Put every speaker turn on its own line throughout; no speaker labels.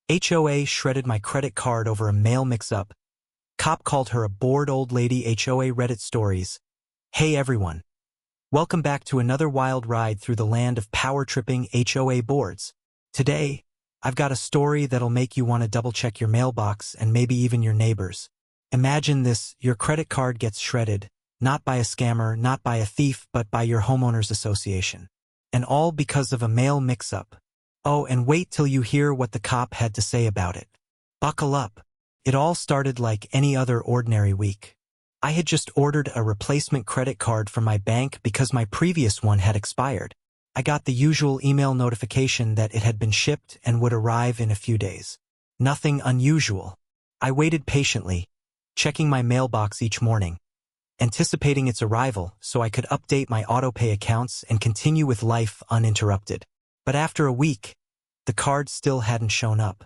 HOA shredded my credit card over a mail mix-up. Cop called her a bored old lady. HOA Reddit stories. Hey everyone. Welcome back to another wild ride through the land of power-tripping HOA boards. Today, I've got a story that'll make you want to double-check your mailbox and maybe even your neighbors. Imagine this: your credit card gets shredded, not by a scammer, not by a thief, but by your homeowners association. And all because of a mail mix-up. Oh, and wait till you hear what the cop had to say about it. Buckle up. It all started like any other ordinary week. I had just ordered a replacement credit card from my bank because my previous one had expired. I got the usual email notification that it had been shipped and would arrive in a few days. Nothing unusual. I waited patiently, checking my mailbox each morning, anticipating its arrival so I could update my autopay accounts and continue with life uninterrupted. But after a week, the card still hadn't shown up.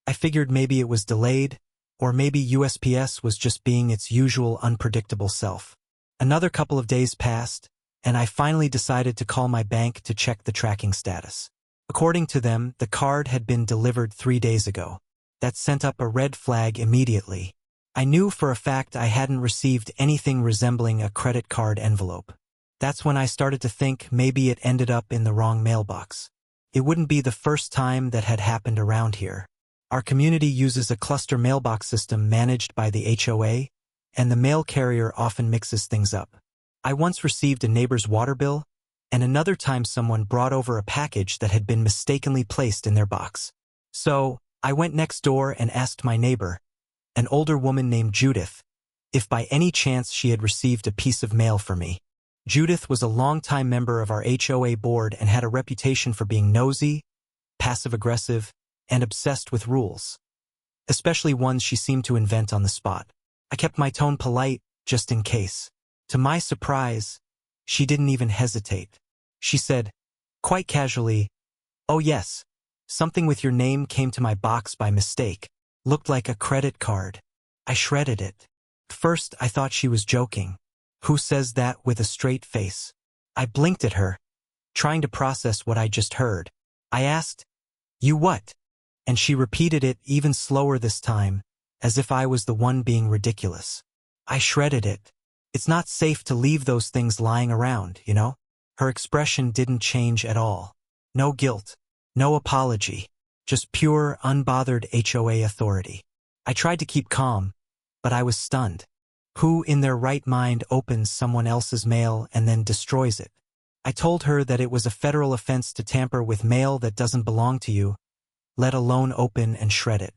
I figured maybe it was delayed, or maybe USPS was just being its usual unpredictable self. Another couple of days passed, and I finally decided to call my bank to check the tracking status. According to them, the card had been delivered 3 days ago. That sent up a red flag immediately. I knew for a fact I hadn't received anything resembling a credit card envelope. That's when I started to think maybe it ended up in the wrong mailbox. It wouldn't be the first time that had happened around here. Our community uses a cluster mailbox system managed by the HOA, and the mail carrier often mixes things up. I once received a neighbor's water bill, and another time someone brought over a package that had been mistakenly placed in their box. So, I went next door and asked my neighbor, an older woman named Judith, if by any chance she had received a piece of mail for me. Judith was a longtime member of our HOA board and had a reputation for being nosy, passive-aggressive, and obsessed with rules, especially ones she seemed to invent on the spot. I kept my tone polite, just in case. To my surprise, she didn't even hesitate. She said, quite casually, "Oh yes, something with your name came to my box by mistake. Looked like a credit card. I shredded it." First, I thought she was joking. Who says that with a straight face? I blinked at her, trying to process what I just heard. I asked, "You what?" And she repeated it even slower this time, as if I was the one being ridiculous. "I shredded it. It's not safe to leave those things lying around, you know?" Her expression didn't change at all. No guilt, no apology, just pure, unbothered HOA authority. I tried to keep calm, but I was stunned. Who in their right mind opens someone else's mail and then destroys it? I told her that it was a federal offense to tamper with mail that doesn't belong to you, let alone open and shred it.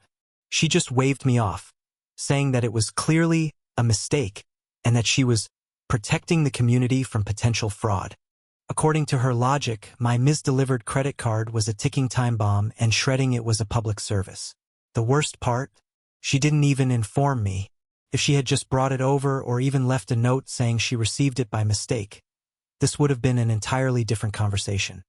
She just waved me off, saying that it was clearly a mistake and that she was protecting the community from potential fraud. According to her logic, my misdelivered credit card was a ticking time bomb and shredding it was a public service. The worst part? She didn't even inform me. If she had just brought it over or even left a note saying she received it by mistake, this would have been an entirely different conversation.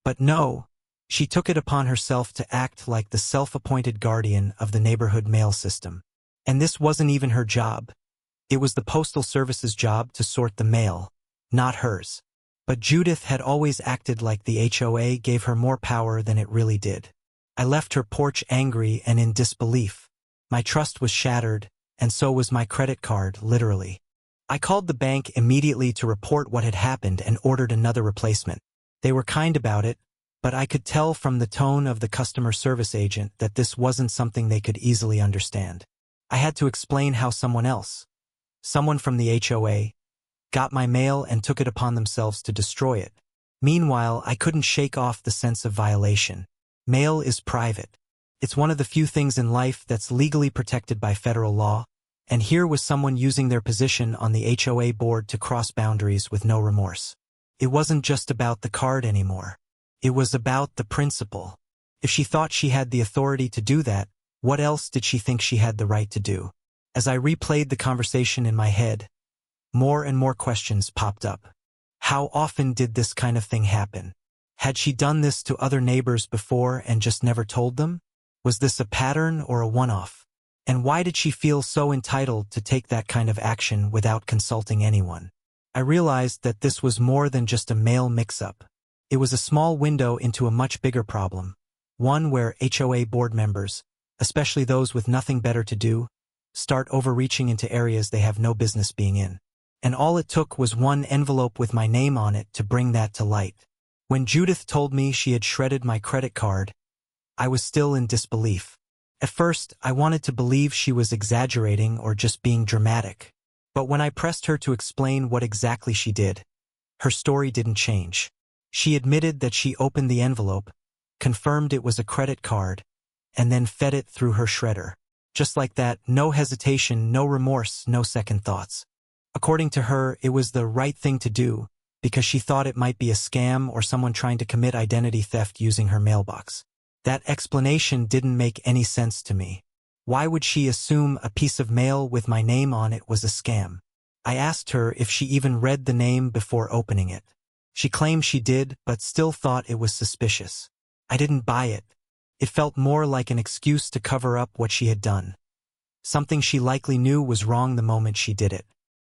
But no, she took it upon herself to act like the self-appointed guardian of the neighborhood mail system. And this wasn't even her job. It was the Postal Service's job to sort the mail, not hers. But Judith had always acted like the HOA gave her more power than it really did. I left her porch angry and in disbelief. My trust was shattered, and so was my credit card, literally. I called the bank immediately to report what had happened and ordered another replacement. They were kind about it, but I could tell from the tone of the customer service agent that this wasn't something they could easily understand. I had to explain how someone from the HOA, got my mail and took it upon themselves to destroy it. Meanwhile, I couldn't shake off the sense of violation. Mail is private. It's one of the few things in life that's legally protected by federal law, and here was someone using their position on the HOA board to cross boundaries with no remorse. It wasn't just about the card anymore. It was about the principle. If she thought she had the authority to do that, what else did she think she had the right to do? As I replayed the conversation in my head, more and more questions popped up. How often did this kind of thing happen? Had she done this to other neighbors before and just never told them? Was this a pattern or a one-off? And why did she feel so entitled to take that kind of action without consulting anyone? I realized that this was more than just a mail mix-up. It was a small window into a much bigger problem, one where HOA board members, especially those with nothing better to do, start overreaching into areas they have no business being in. And all it took was one envelope with my name on it to bring that to light. When Judith told me she had shredded my credit card, I was still in disbelief. At first, I wanted to believe she was exaggerating or just being dramatic. But when I pressed her to explain what exactly she did, her story didn't change. She admitted that she opened the envelope, confirmed it was a credit card, and then fed it through her shredder. Just like that, no hesitation, no remorse, no second thoughts. According to her, it was the right thing to do because she thought it might be a scam or someone trying to commit identity theft using her mailbox. That explanation didn't make any sense to me. Why would she assume a piece of mail with my name on it was a scam? I asked her if she even read the name before opening it. She claimed she did, but still thought it was suspicious. I didn't buy it. It felt more like an excuse to cover up what she had done. Something she likely knew was wrong the moment she did it.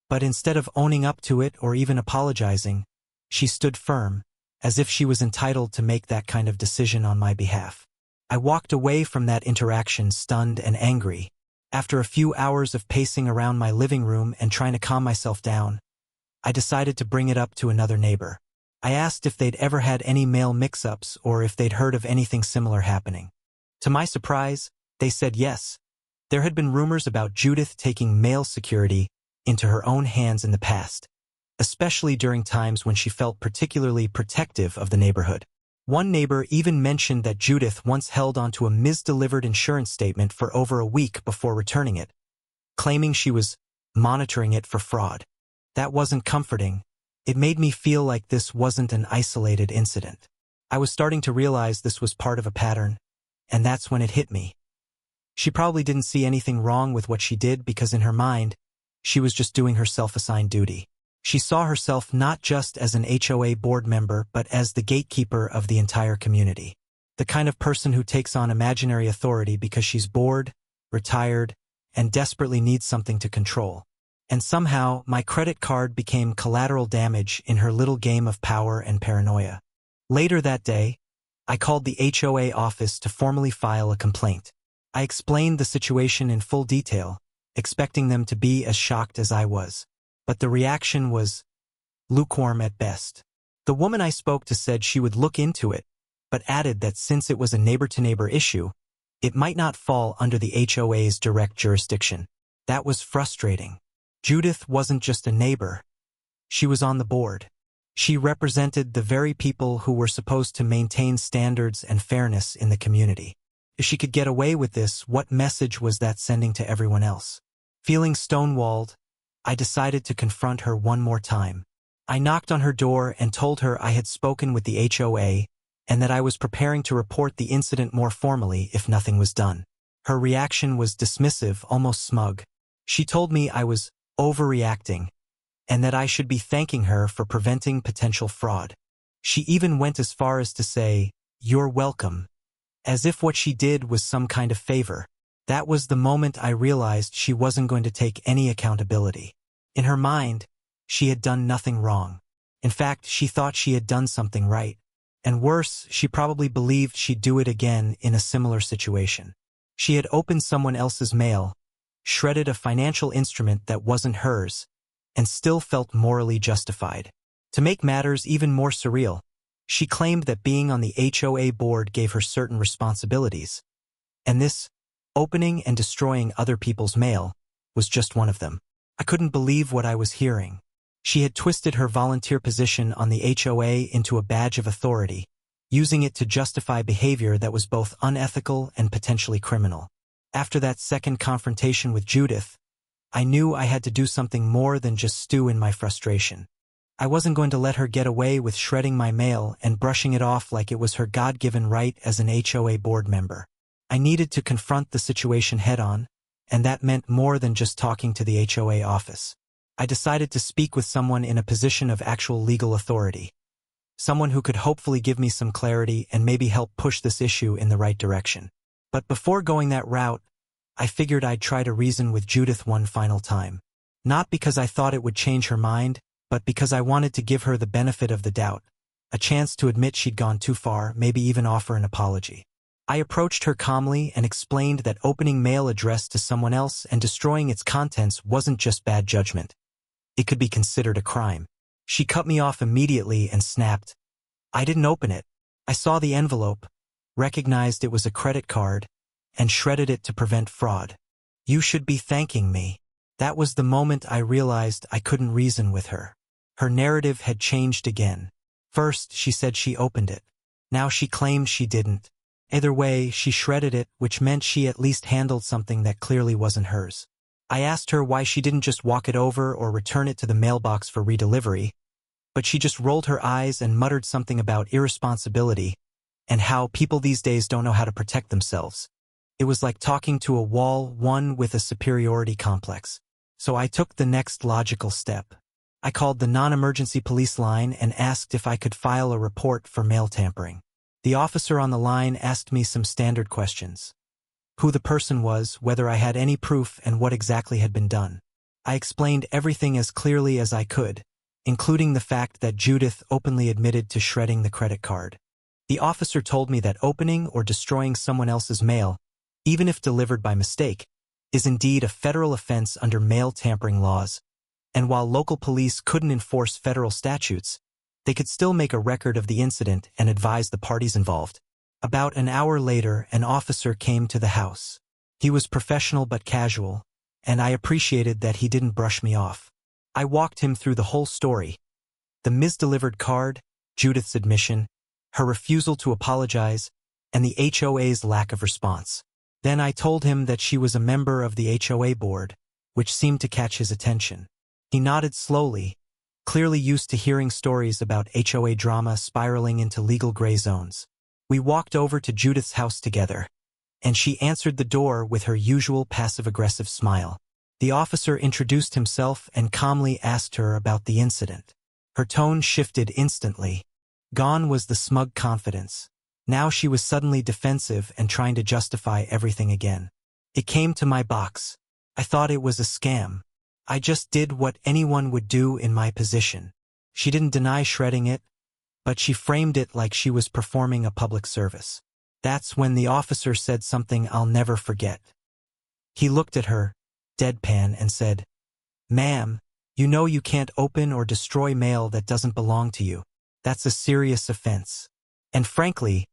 But instead of owning up to it or even apologizing, she stood firm, as if she was entitled to make that kind of decision on my behalf. I walked away from that interaction stunned and angry. After a few hours of pacing around my living room and trying to calm myself down, I decided to bring it up to another neighbor. I asked if they'd ever had any mail mix-ups or if they'd heard of anything similar happening. To my surprise, they said yes. There had been rumors about Judith taking mail security into her own hands in the past, especially during times when she felt particularly protective of the neighborhood. One neighbor even mentioned that Judith once held onto a misdelivered insurance statement for over a week before returning it, claiming she was monitoring it for fraud. That wasn't comforting. It made me feel like this wasn't an isolated incident. I was starting to realize this was part of a pattern, and that's when it hit me. She probably didn't see anything wrong with what she did because in her mind, she was just doing her self-assigned duty. She saw herself not just as an HOA board member but as the gatekeeper of the entire community. The kind of person who takes on imaginary authority because she's bored, retired, and desperately needs something to control. And somehow, my credit card became collateral damage in her little game of power and paranoia. Later that day, I called the HOA office to formally file a complaint. I explained the situation in full detail, expecting them to be as shocked as I was. But the reaction was lukewarm at best. The woman I spoke to said she would look into it, but added that since it was a neighbor-to-neighbor issue, it might not fall under the HOA's direct jurisdiction. That was frustrating. Judith wasn't just a neighbor. She was on the board. She represented the very people who were supposed to maintain standards and fairness in the community. If she could get away with this, what message was that sending to everyone else? Feeling stonewalled, I decided to confront her one more time. I knocked on her door and told her I had spoken with the HOA and that I was preparing to report the incident more formally if nothing was done. Her reaction was dismissive, almost smug. She told me I was overreacting and that I should be thanking her for preventing potential fraud. She even went as far as to say, "You're welcome," as if what she did was some kind of favor. That was the moment I realized she wasn't going to take any accountability. In her mind, she had done nothing wrong. In fact, she thought she had done something right. And worse, she probably believed she'd do it again in a similar situation. She had opened someone else's mail, shredded a financial instrument that wasn't hers, and still felt morally justified. To make matters even more surreal, she claimed that being on the HOA board gave her certain responsibilities. And this, opening and destroying other people's mail, was just one of them. I couldn't believe what I was hearing. She had twisted her volunteer position on the HOA into a badge of authority, using it to justify behavior that was both unethical and potentially criminal. After that second confrontation with Judith, I knew I had to do something more than just stew in my frustration. I wasn't going to let her get away with shredding my mail and brushing it off like it was her God-given right as an HOA board member. I needed to confront the situation head-on, and that meant more than just talking to the HOA office. I decided to speak with someone in a position of actual legal authority, someone who could hopefully give me some clarity and maybe help push this issue in the right direction. But before going that route, I figured I'd try to reason with Judith one final time. Not because I thought it would change her mind, but because I wanted to give her the benefit of the doubt, a chance to admit she'd gone too far, maybe even offer an apology. I approached her calmly and explained that opening mail addressed to someone else and destroying its contents wasn't just bad judgment. It could be considered a crime. She cut me off immediately and snapped, "I didn't open it. I saw the envelope, recognized it was a credit card, and shredded it to prevent fraud. You should be thanking me." That was the moment I realized I couldn't reason with her. Her narrative had changed again. First, she said she opened it. Now she claimed she didn't. Either way, she shredded it, which meant she at least handled something that clearly wasn't hers. I asked her why she didn't just walk it over or return it to the mailbox for redelivery, but she just rolled her eyes and muttered something about irresponsibility and how people these days don't know how to protect themselves. It was like talking to a wall, one with a superiority complex. So I took the next logical step. I called the non-emergency police line and asked if I could file a report for mail tampering. The officer on the line asked me some standard questions: who the person was, whether I had any proof, and what exactly had been done. I explained everything as clearly as I could, including the fact that Judith openly admitted to shredding the credit card. The officer told me that opening or destroying someone else's mail, even if delivered by mistake, is indeed a federal offense under mail tampering laws, and while local police couldn't enforce federal statutes, they could still make a record of the incident and advise the parties involved. About an hour later, an officer came to the house. He was professional but casual, and I appreciated that he didn't brush me off. I walked him through the whole story: the misdelivered card, Judith's admission, her refusal to apologize, and the HOA's lack of response. Then I told him that she was a member of the HOA board, which seemed to catch his attention. He nodded slowly, clearly used to hearing stories about HOA drama spiraling into legal gray zones. We walked over to Judith's house together, and she answered the door with her usual passive-aggressive smile. The officer introduced himself and calmly asked her about the incident. Her tone shifted instantly. Gone was the smug confidence. Now she was suddenly defensive and trying to justify everything again. It came to my box. I thought it was a scam. I just did what anyone would do in my position. She didn't deny shredding it, but she framed it like she was performing a public service. That's when the officer said something I'll never forget. He looked at her, deadpan, and said, "Ma'am, you know you can't open or destroy mail that doesn't belong to you. That's a serious offense. And frankly,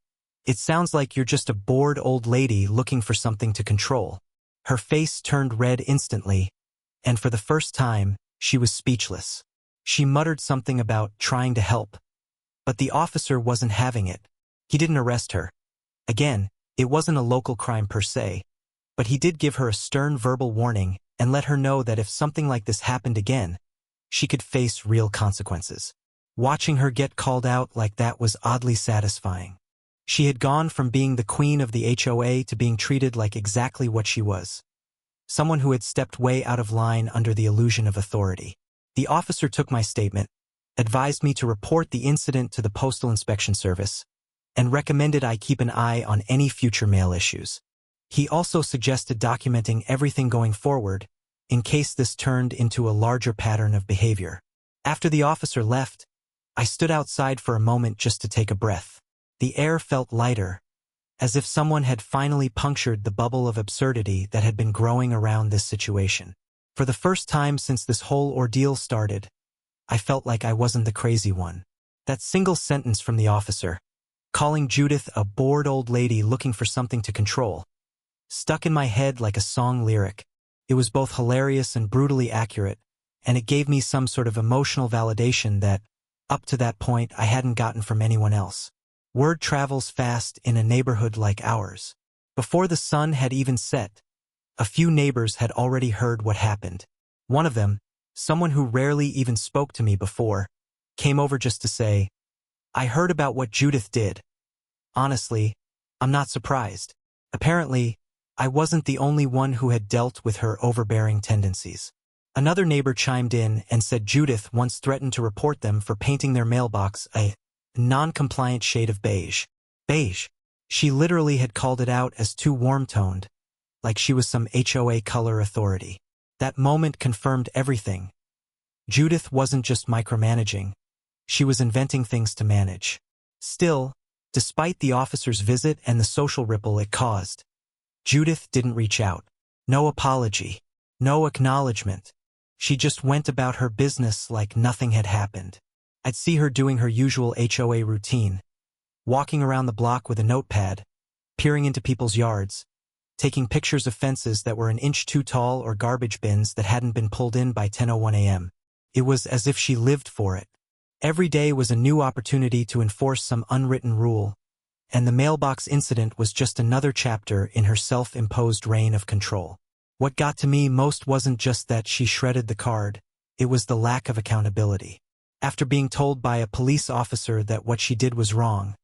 it sounds like you're just a bored old lady looking for something to control." Her face turned red instantly, and for the first time, she was speechless. She muttered something about trying to help, but the officer wasn't having it. He didn't arrest her. Again, it wasn't a local crime per se, but he did give her a stern verbal warning and let her know that if something like this happened again, she could face real consequences. Watching her get called out like that was oddly satisfying. She had gone from being the queen of the HOA to being treated like exactly what she was: someone who had stepped way out of line under the illusion of authority. The officer took my statement, advised me to report the incident to the Postal Inspection Service, and recommended I keep an eye on any future mail issues. He also suggested documenting everything going forward in case this turned into a larger pattern of behavior. After the officer left, I stood outside for a moment just to take a breath. The air felt lighter, as if someone had finally punctured the bubble of absurdity that had been growing around this situation. For the first time since this whole ordeal started, I felt like I wasn't the crazy one. That single sentence from the officer, calling Judith a bored old lady looking for something to control, stuck in my head like a song lyric. It was both hilarious and brutally accurate, and it gave me some sort of emotional validation that, up to that point, I hadn't gotten from anyone else. Word travels fast in a neighborhood like ours. Before the sun had even set, a few neighbors had already heard what happened. One of them, someone who rarely even spoke to me before, came over just to say, "I heard about what Judith did. Honestly, I'm not surprised." Apparently, I wasn't the only one who had dealt with her overbearing tendencies. Another neighbor chimed in and said Judith once threatened to report them for painting their mailbox a non-compliant shade of beige. Beige. She literally had called it out as too warm-toned, like she was some HOA color authority. That moment confirmed everything. Judith wasn't just micromanaging. She was inventing things to manage. Still, Despite the officer's visit and the social ripple it caused, Judith didn't reach out. No apology. No acknowledgement. She just went about her business like nothing had happened. I'd see her doing her usual HOA routine, walking around the block with a notepad, peering into people's yards, taking pictures of fences that were an inch too tall or garbage bins that hadn't been pulled in by 10:01 a.m. It was as if she lived for it. Every day was a new opportunity to enforce some unwritten rule, and the mailbox incident was just another chapter in her self-imposed reign of control. What got to me most wasn't just that she shredded the card, it was the lack of accountability. After being told by a police officer that what she did was wrong,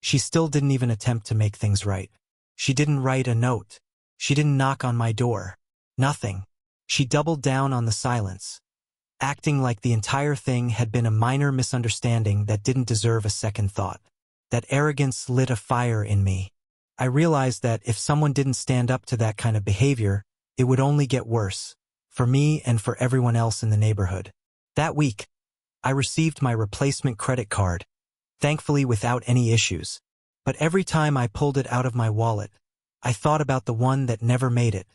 she still didn't even attempt to make things right. She didn't write a note. She didn't knock on my door. Nothing. She doubled down on the silence, acting like the entire thing had been a minor misunderstanding that didn't deserve a second thought. That arrogance lit a fire in me. I realized that if someone didn't stand up to that kind of behavior, it would only get worse, for me and for everyone else in the neighborhood. That week, I received my replacement credit card, thankfully without any issues. But every time I pulled it out of my wallet, I thought about the one that never made it,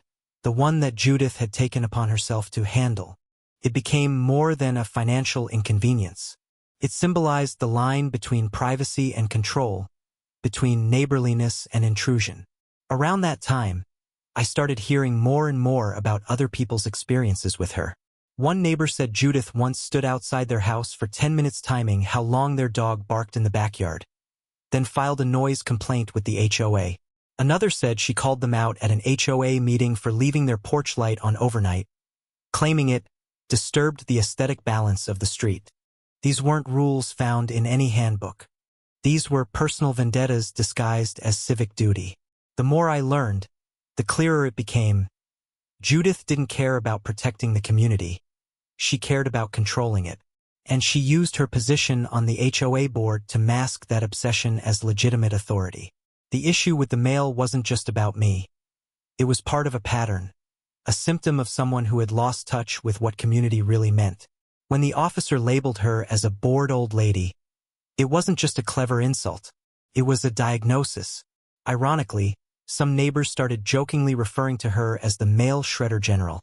the one that Judith had taken upon herself to handle. It became more than a financial inconvenience. It symbolized the line between privacy and control, between neighborliness and intrusion. Around that time, I started hearing more and more about other people's experiences with her. One neighbor said Judith once stood outside their house for 10 minutes timing how long their dog barked in the backyard, then filed a noise complaint with the HOA. Another said she called them out at an HOA meeting for leaving their porch light on overnight, claiming it disturbed the aesthetic balance of the street. These weren't rules found in any handbook. These were personal vendettas disguised as civic duty. The more I learned, the clearer it became. Judith didn't care about protecting the community. She cared about controlling it. And she used her position on the HOA board to mask that obsession as legitimate authority. The issue with the mail wasn't just about me. It was part of a pattern, a symptom of someone who had lost touch with what community really meant. When the officer labeled her as a bored old lady, it wasn't just a clever insult. It was a diagnosis. Ironically, some neighbors started jokingly referring to her as the mail shredder general.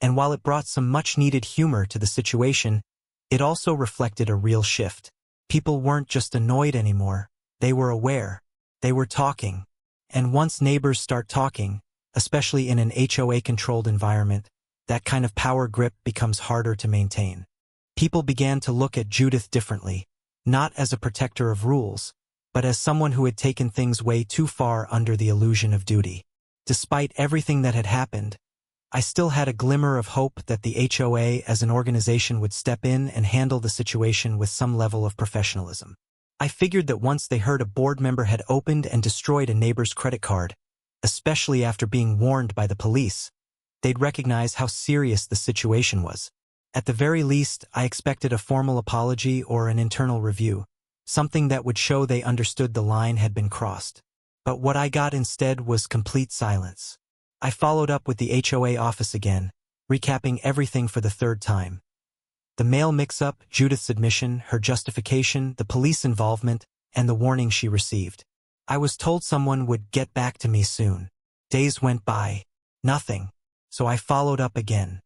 And while it brought some much-needed humor to the situation, it also reflected a real shift. People weren't just annoyed anymore. They were aware. They were talking. And once neighbors start talking, especially in an HOA-controlled environment, that kind of power grip becomes harder to maintain. People began to look at Judith differently, not as a protector of rules, but as someone who had taken things way too far under the illusion of duty. Despite everything that had happened, I still had a glimmer of hope that the HOA as an organization would step in and handle the situation with some level of professionalism. I figured that once they heard a board member had opened and destroyed a neighbor's credit card, especially after being warned by the police, they'd recognize how serious the situation was. At the very least, I expected a formal apology or an internal review, something that would show they understood the line had been crossed. But what I got instead was complete silence. I followed up with the HOA office again, recapping everything for the third time. The mail mix-up, Judith's admission, her justification, the police involvement, and the warning she received. I was told someone would get back to me soon. Days went by. Nothing. So I followed up again.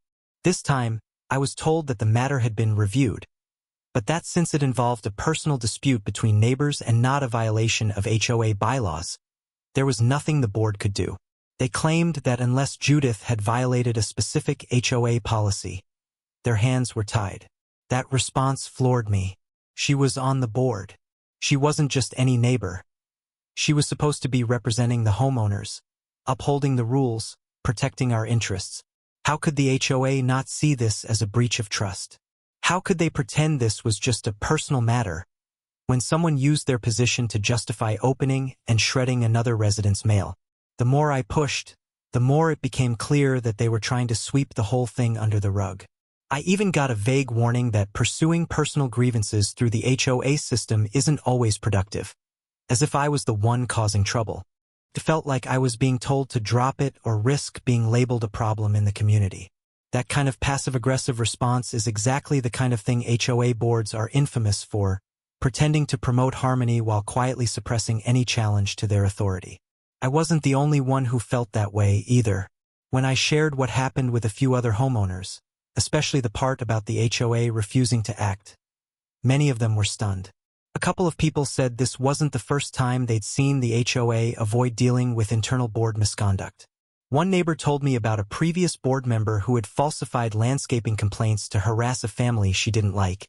This time, I was told that the matter had been reviewed, but that since it involved a personal dispute between neighbors and not a violation of HOA bylaws, there was nothing the board could do. They claimed that unless Judith had violated a specific HOA policy, their hands were tied. That response floored me. She was on the board. She wasn't just any neighbor. She was supposed to be representing the homeowners, upholding the rules, protecting our interests. How could the HOA not see this as a breach of trust? How could they pretend this was just a personal matter when someone used their position to justify opening and shredding another resident's mail? The more I pushed, the more it became clear that they were trying to sweep the whole thing under the rug. I even got a vague warning that pursuing personal grievances through the HOA system isn't always productive, as if I was the one causing trouble. It felt like I was being told to drop it or risk being labeled a problem in the community. That kind of passive-aggressive response is exactly the kind of thing HOA boards are infamous for, pretending to promote harmony while quietly suppressing any challenge to their authority. I wasn't the only one who felt that way either. When I shared what happened with a few other homeowners, especially the part about the HOA refusing to act, many of them were stunned. A couple of people said this wasn't the first time they'd seen the HOA avoid dealing with internal board misconduct. One neighbor told me about a previous board member who had falsified landscaping complaints to harass a family she didn't like,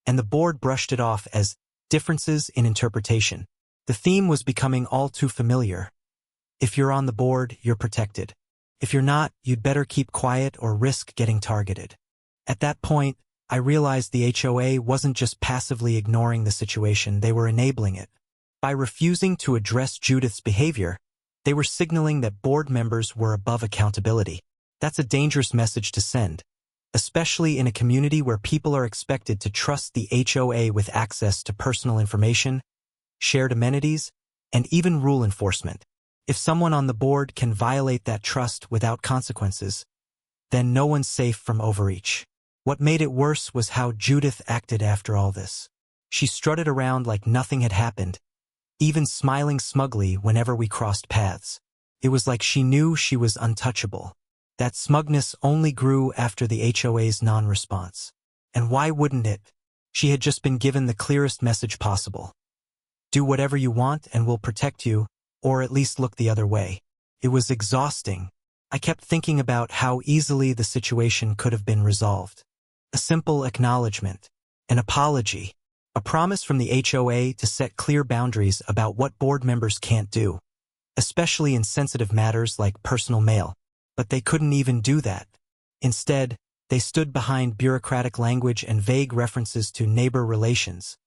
and the board brushed it off as differences in interpretation. The theme was becoming all too familiar. If you're on the board, you're protected. If you're not, you'd better keep quiet or risk getting targeted. At that point, I realized the HOA wasn't just passively ignoring the situation, they were enabling it. By refusing to address Judith's behavior, they were signaling that board members were above accountability. That's a dangerous message to send, especially in a community where people are expected to trust the HOA with access to personal information, shared amenities, and even rule enforcement. If someone on the board can violate that trust without consequences, then no one's safe from overreach. What made it worse was how Judith acted after all this. She strutted around like nothing had happened, even smiling smugly whenever we crossed paths. It was like she knew she was untouchable. That smugness only grew after the HOA's non-response. And why wouldn't it? She had just been given the clearest message possible. Do whatever you want and we'll protect you, or at least look the other way. It was exhausting. I kept thinking about how easily the situation could have been resolved. A simple acknowledgement, an apology, a promise from the HOA to set clear boundaries about what board members can't do, especially in sensitive matters like personal mail. But they couldn't even do that. Instead, they stood behind bureaucratic language and vague references to neighbor relations,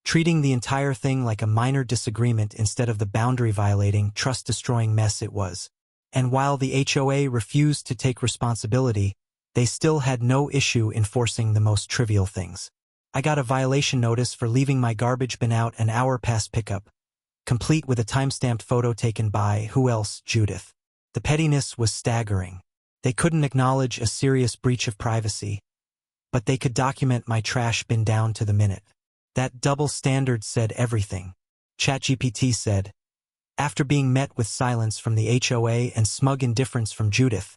treating the entire thing like a minor disagreement instead of the boundary-violating, trust-destroying mess it was. And while the HOA refused to take responsibility, they still had no issue enforcing the most trivial things. I got a violation notice for leaving my garbage bin out an hour past pickup, complete with a time-stamped photo taken by, who else, Judith. The pettiness was staggering. They couldn't acknowledge a serious breach of privacy, but they could document my trash bin down to the minute. That double standard said everything. ChatGPT said, after being met with silence from the HOA and smug indifference from Judith,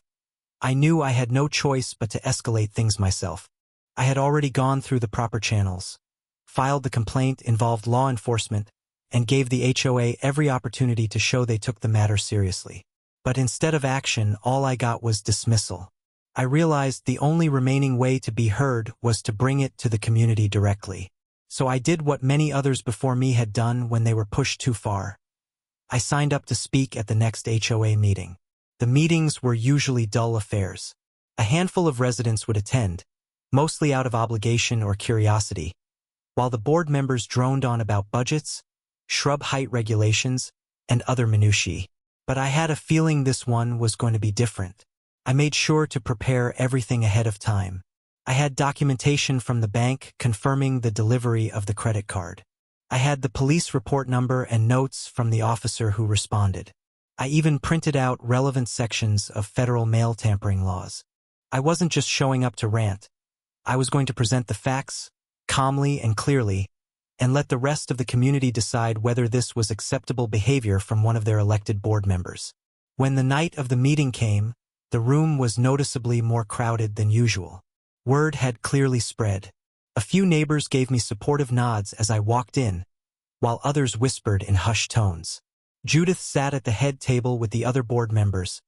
I knew I had no choice but to escalate things myself. I had already gone through the proper channels, filed the complaint, involved law enforcement, and gave the HOA every opportunity to show they took the matter seriously. But instead of action, all I got was dismissal. I realized the only remaining way to be heard was to bring it to the community directly. So I did what many others before me had done when they were pushed too far. I signed up to speak at the next HOA meeting. The meetings were usually dull affairs. A handful of residents would attend, mostly out of obligation or curiosity, while the board members droned on about budgets, shrub height regulations, and other minutiae. But I had a feeling this one was going to be different. I made sure to prepare everything ahead of time. I had documentation from the bank confirming the delivery of the credit card. I had the police report number and notes from the officer who responded. I even printed out relevant sections of federal mail tampering laws. I wasn't just showing up to rant. I was going to present the facts, calmly and clearly, and let the rest of the community decide whether this was acceptable behavior from one of their elected board members. When the night of the meeting came, the room was noticeably more crowded than usual. Word had clearly spread. A few neighbors gave me supportive nods as I walked in, while others whispered in hushed tones. Judith sat at the head table with the other board members,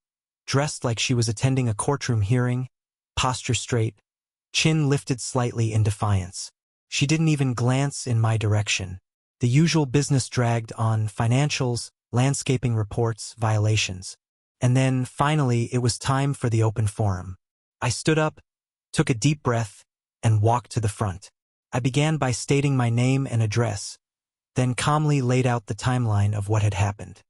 dressed like she was attending a courtroom hearing, posture straight, chin lifted slightly in defiance. She didn't even glance in my direction. The usual business dragged on: financials, landscaping reports, violations. And then, finally, it was time for the open forum. I stood up, took a deep breath, and walked to the front. I began by stating my name and address, then calmly laid out the timeline of what had happened.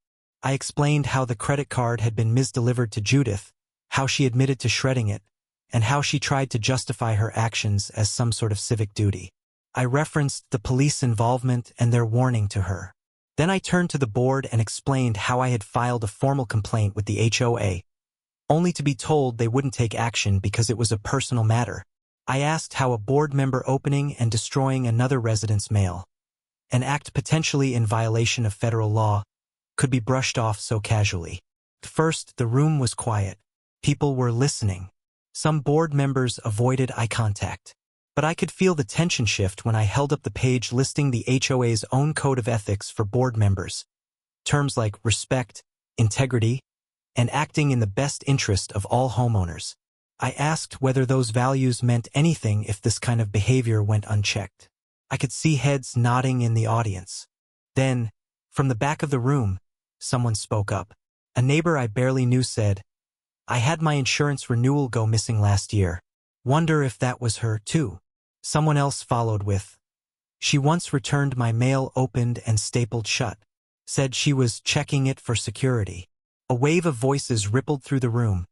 I explained how the credit card had been misdelivered to Judith, how she admitted to shredding it, and how she tried to justify her actions as some sort of civic duty. I referenced the police involvement and their warning to her. Then I turned to the board and explained how I had filed a formal complaint with the HOA, only to be told they wouldn't take action because it was a personal matter. I asked how a board member opening and destroying another resident's mail, an act potentially in violation of federal law, could be brushed off so casually. First, the room was quiet. People were listening. Some board members avoided eye contact. But I could feel the tension shift when I held up the page listing the HOA's own code of ethics for board members. Terms like respect, integrity, and acting in the best interest of all homeowners. I asked whether those values meant anything if this kind of behavior went unchecked. I could see heads nodding in the audience. Then, from the back of the room, someone spoke up. A neighbor I barely knew said, "I had my insurance renewal go missing last year. Wonder if that was her, too." Someone else followed with, "She once returned my mail opened and stapled shut. Said she was checking it for security." A wave of voices rippled through the room,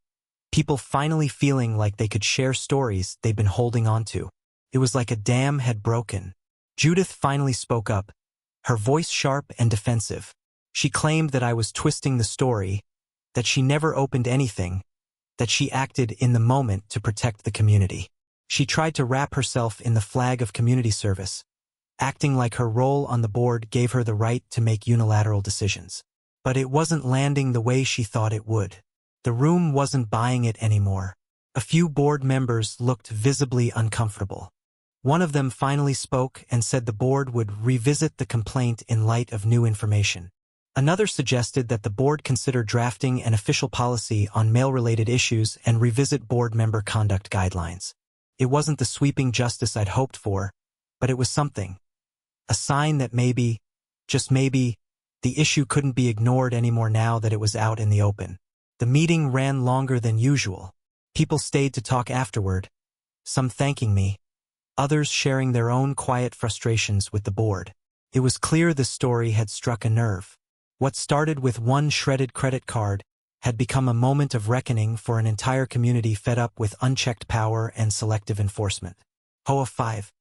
people finally feeling like they could share stories they'd been holding on to. It was like a dam had broken. Judith finally spoke up, her voice sharp and defensive. She claimed that I was twisting the story, that she never opened anything, that she acted in the moment to protect the community. She tried to wrap herself in the flag of community service, acting like her role on the board gave her the right to make unilateral decisions. But it wasn't landing the way she thought it would. The room wasn't buying it anymore. A few board members looked visibly uncomfortable. One of them finally spoke and said the board would revisit the complaint in light of new information. Another suggested that the board consider drafting an official policy on mail-related issues and revisit board member conduct guidelines. It wasn't the sweeping justice I'd hoped for, but it was something. A sign that maybe, just maybe, the issue couldn't be ignored anymore now that it was out in the open. The meeting ran longer than usual. People stayed to talk afterward, some thanking me, others sharing their own quiet frustrations with the board. It was clear the story had struck a nerve. What started with one shredded credit card had become a moment of reckoning for an entire community fed up with unchecked power and selective enforcement. HOA 5.